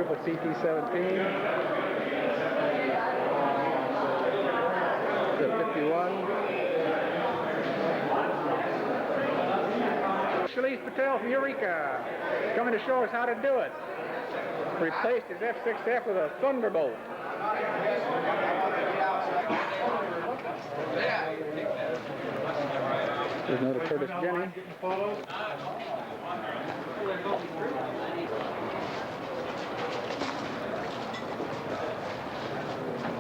beautiful CT-17. The 51. Shalish Patel from Eureka, coming to show us how to do it. Replaced his F6F with a Thunderbolt. There's another Curtis Jenny.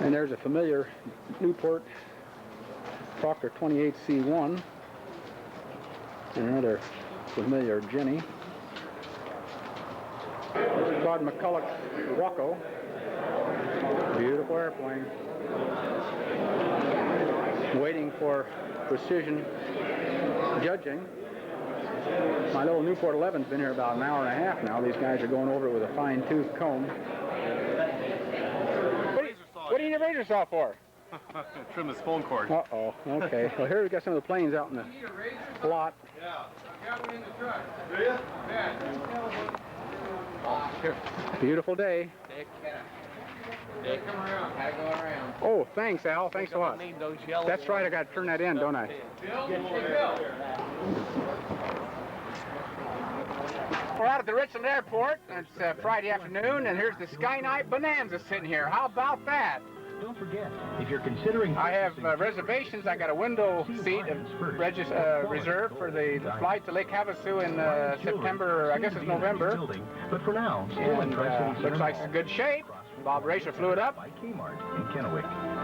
And there's a familiar Newport Proctor 28C1. And another familiar Jenny. There's Claude McCulloch's Rocco. Beautiful airplane. Waiting for precision judging. My little Newport 11's been here about an hour and a half now. These guys are going over it with a fine-tooth comb. What do you need a razor saw for? Trim this phone cord. Uh-oh. Okay. Well, here we've got some of the planes out in the lot. Yeah. I got one in the truck. Do you? Yeah. Beautiful day. Dick, come around. Gotta go around. Oh, thanks, Al. Thanks a lot. That's right. I got to turn that in, don't I? Bill? Bill. We're out at the Richland Airport. It's Friday afternoon, and here's the Sky Night Bonanza sitting here. How about that? Don't forget, if you're considering... I have reservations. I got a window seat reserved for the flight to Lake Havasu in September, I guess it's November. But for now, and looks like it's in good shape. Bob Racer flew it up.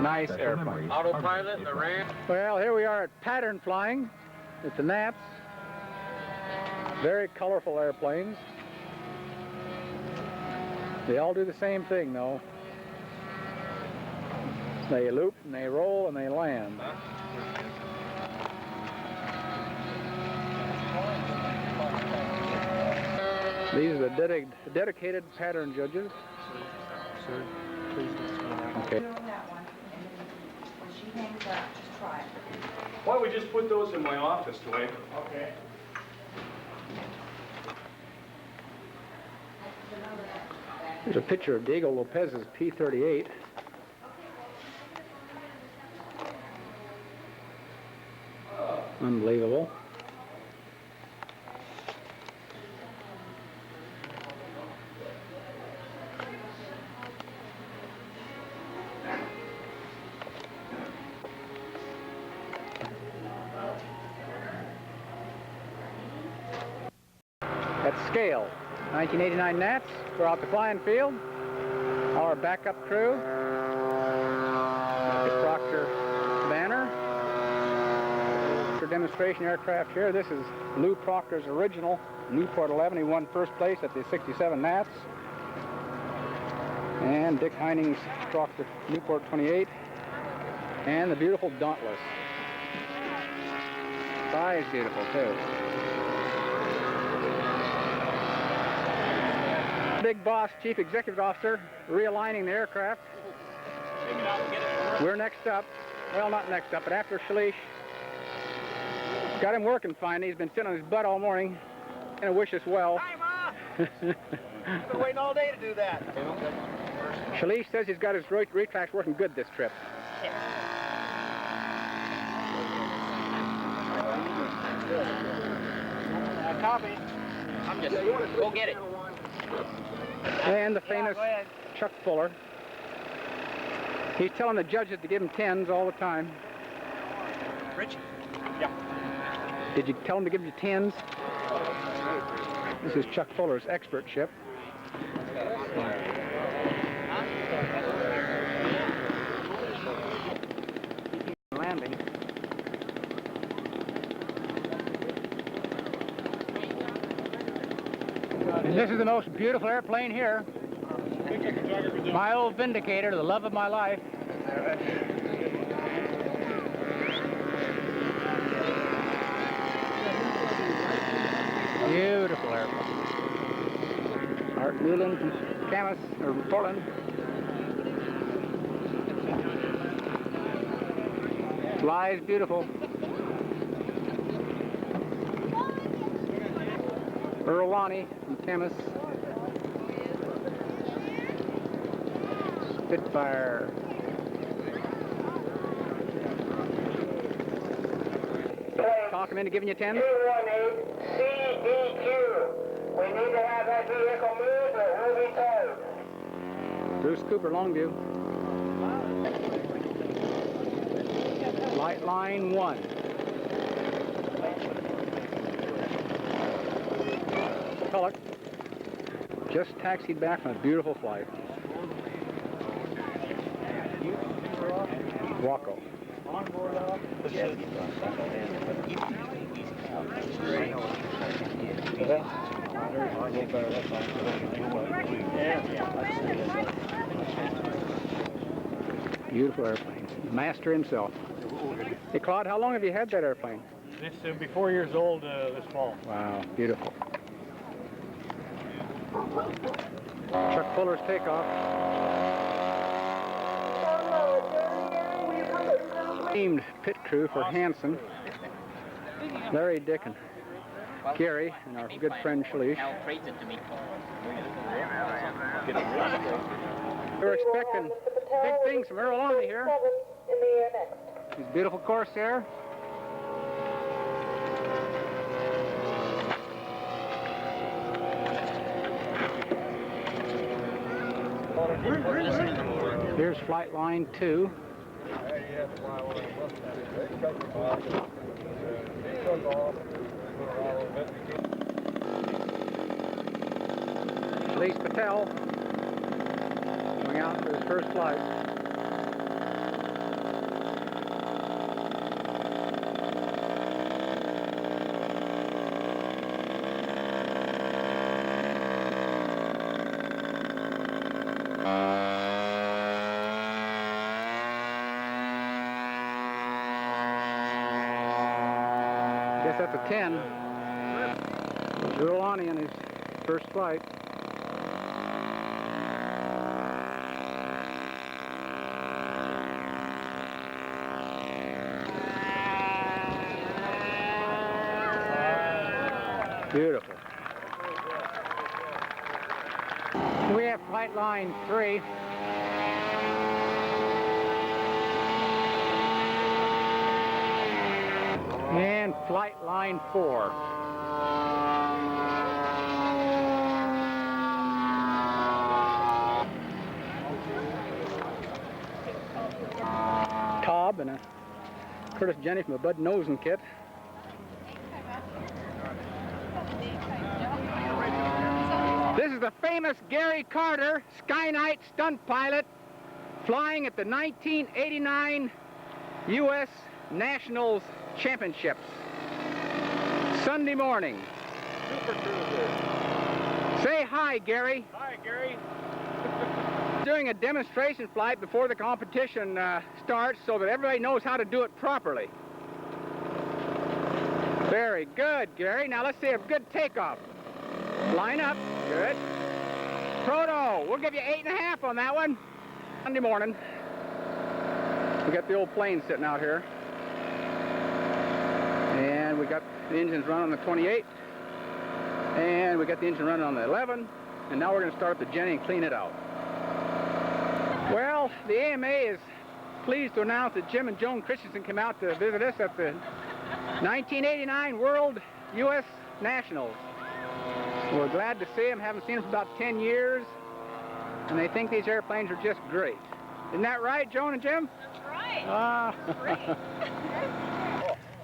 Nice airplane. Autopilot, the ramp. Well, here we are at pattern flying at the Nats. Very colorful airplanes. They all do the same thing, though. They loop and they roll and they land. These are the dedicated pattern judges. Sir, please just turn that one. Okay. That one, and then when she hangs up, just try it. Why don't we just put those in my office, Dwayne? Okay. There's a picture of Diego Lopez's P-38. Unbelievable. At scale, 1989 Nats, we're out the flying field. Our backup crew, the Proctor banner. Demonstration aircraft here. This is Lou Proctor's original Newport 11. He won first place at the 67 Nats. And Dick Heining's Proctor Newport 28. And the beautiful Dauntless. Size beautiful too. Big boss, Chief Executive Officer, realigning the aircraft. We're next up. Well, not next up, but after Shalish. Got him working fine. He's been sitting on his butt all morning. Gonna wish us well. Hi, Ma! I've been waiting all day to do that. Shalish says he's got his retracts working good this trip. Copy. I'm just... Go get it. And the famous Chuck Fuller. He's telling the judges to give him 10s all the time. Rich? Yeah. Did you tell him to give you 10s? This is Chuck Fuller's expert ship. Landing. And this is the most beautiful airplane here. My old Vindicator, the love of my life. Beautiful airplane. Art Newland from Camas, or Portland. Flies beautiful. Earl Lonnie from Camas. Spitfire. Talking into giving you 10. 218 CDQ. We need to have that vehicle moved or we'll be towed. Bruce Cooper, Longview. Light line 1. Color. Just taxied back from a beautiful flight. Waco. Beautiful airplane. Master himself. Hey, Claude, how long have you had that airplane? This will be 4 years old this fall. Wow, beautiful. Chuck Fuller's takeoff. Named pit crew for Hanson. Larry, Dick, and Gary, and our good friend Shalish. Al trades it to me. We're expecting big things from Earl Lonnie here. In the air next. His beautiful Corsair. Here's flight line 2. Shalish Patel going out for his first flight. Guess that's a 10. Earl Lonnie on his first flight. Beautiful. We have flight line 3. And flight line 4. Cobb and a Curtis Jenny from a Bud Nosen kit. This is the famous Gary Carter, Sky Knight stunt pilot, flying at the 1989 U.S. Nationals Championships. Sunday morning. Super Cruiser. Say hi, Gary. Hi, Gary. Doing a demonstration flight before the competition starts so that everybody knows how to do it properly. Very good, Gary. Now let's see a good takeoff. Line up. Good. Proto, we'll give you 8.5 on that one. Sunday morning. We got the old plane sitting out here. And we got the engines running on the 28. And we got the engine running on the 11. And now we're going to start up the Jenny and clean it out. Well, the AMA is pleased to announce that Jim and Joan Christensen came out to visit us at the 1989 World U.S. Nationals. We're glad to see them. Haven't seen them for about 10 years. And they think these airplanes are just great. Isn't that right, Joan and Jim? That's right. Great.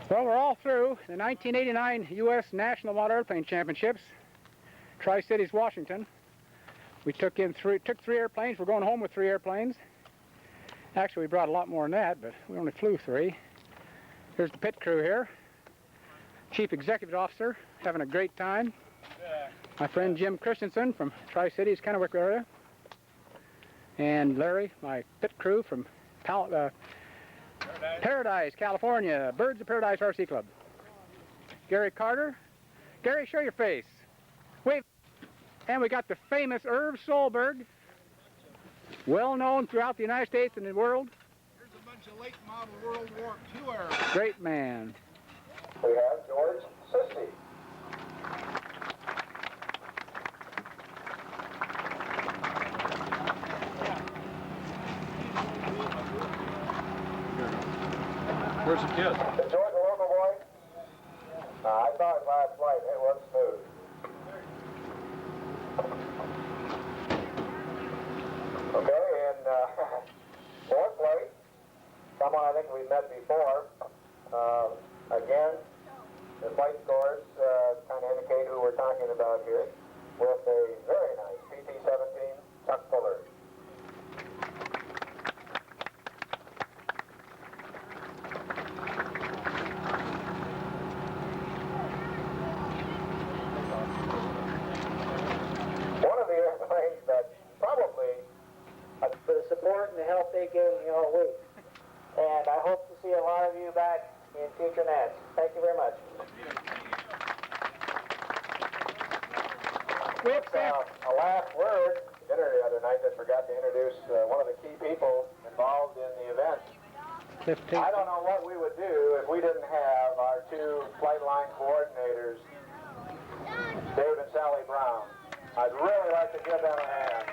Well, we're all through the 1989 U.S. National Model Airplane Championships, Tri-Cities, Washington. We took three airplanes. We're going home with 3 airplanes. Actually, we brought a lot more than that, but we only flew 3. Here's the pit crew here. Chief Executive Officer, having a great time. My friend Jim Christensen from Tri-Cities, Kennewick area. And Larry, my pit crew from Paradise, California, Birds of Paradise RC Club. Gary Carter. Gary, show your face. Wave. And we got the famous Irv Solberg, well known throughout the United States and the world. Here's a bunch of late model World War II era. Great man. We have George Sissy. Where's the kid? Enjoyed the local boy? I saw it last flight. It was smooth. Okay, in fourth place, someone I think we've met before. Again, the flight scores kind of indicate who we're talking about here, with a very nice PT-17 tuck puller. One of the airplanes that probably for the support and the help they gave me all week. And I hope to see a lot of you back in future nets. Thank you very much. A last word. Dinner the other night that forgot to introduce one of the key people involved in the event. I don't know what we would do if we didn't have our two flight line coordinators, Dave and Sally Brown. I'd really like to give them a hand.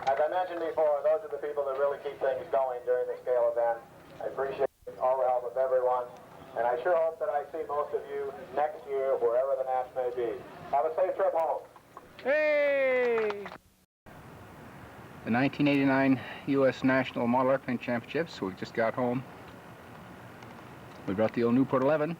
As I mentioned before, those are the people that really keep things going during the scale event. I appreciate all the help of everyone, and I sure hope that I see most of you next year, wherever the Nats may be. Have a safe trip home. Hey! The 1989 U.S. National Model Airplane Championships. We just got home. We brought the old Newport 11.